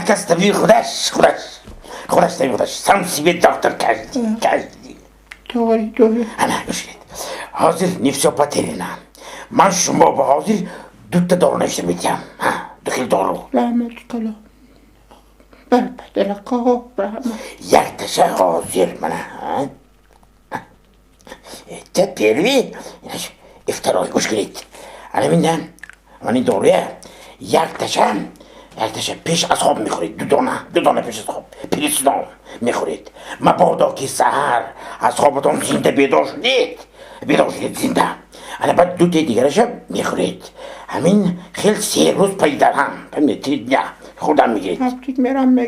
Заказ طبيب خودش طبيب خودش سم سیبه دکتر کردی دوری انا گوش کن حاضر نیفسوپاتری نه من شما با حاضر دوتا دارو نشته میدیم دو خیلی دارو رحمت کلا برپدر قاب رحمت یک تشه حاضر منه تا پیروی افترای گوش کنید انا میدم من این دارویه یک تشه پیش از خواب میخورید دو دانه پیش از خواب پریسنام میخورید مبادا که سحر از خوابتون زنده بیدار شدید زنده انا بعد دو تا دیگرش میخورید همین خیلی 3 روز پیدا هم بمیتید نه خودم میگید هفتید میگم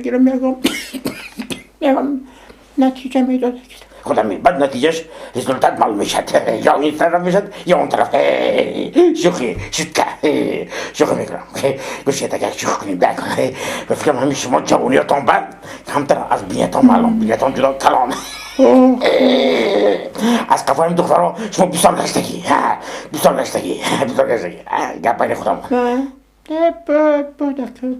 نتیجه میداده خودم میگید بعد نتیجهش رزولتت معلوم میشد یا این طرف میشد یا اون طرف شوخی میکنم گوشید اگر شوخ کنیم بکنه بفکرم همین شما جوانیاتان بند کمتر از بینیتان معلوم بینیتان جدا کلان از قفایم دخترها شما 20 سال گشتگی گپ بین خودم بودکه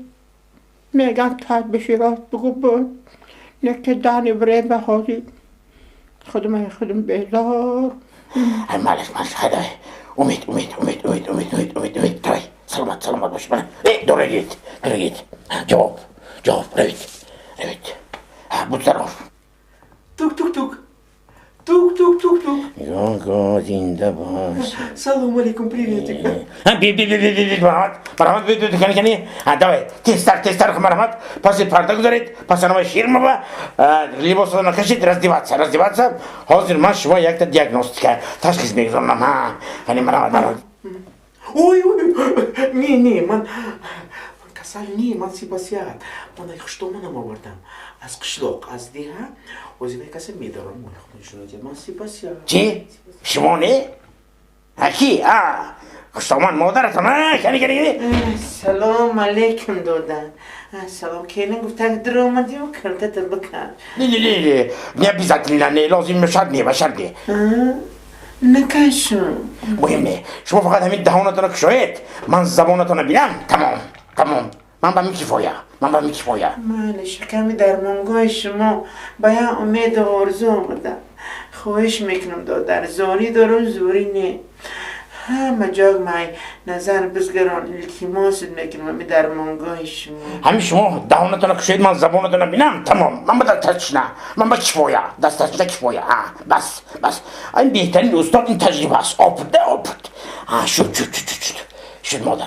میگن کد بشی راست بگو بود نکه دانی برای بخوادی خودم بیدار مالش خدای امید توی سلامت باش من دوره گید جواب روید بود طرف توک گو زنده باش سلام علیکم приветик مرحمت بید کنی давай تستر کن مرحمت پس پرده گذارید پس نمای شیر ما لیباس رو نکشید رزدیواتسا حاضر من شما یک تا دیاگنوستیکا تشخیص میگذارم کنی مرحمت ой не من کسل نی من سیپاسیات من خشتومنم آوردم از قشلوق از دیها وزیده کسی میدارم من خودشون من سیپاسیات چی؟ شما نه؟ کی؟ خشتومن مادرتون کنی سلام علیکم دودن سلام کیلن گفتن در اومدی و کرده بکن نه بیزت نه لازم بشد نه نکشم مهم نه شما فقط همین دهانتون رو کشوید من زبانتون رو بینم تمام من به میکفایم معلش کمی درمانگاه شما باید امید و آرزو آمدم خواهش میکنم دادر زانی دارم زوری نه همه جاگ مای نظر بزگران التماس میکنم امی درمانگاه شما همین شما دهانتون رو کشوید من زبانتون رو بینم تمام من به دستش نه من به دستش نکفایم بس این بهترین استاد این تجربه است آپد شد مادر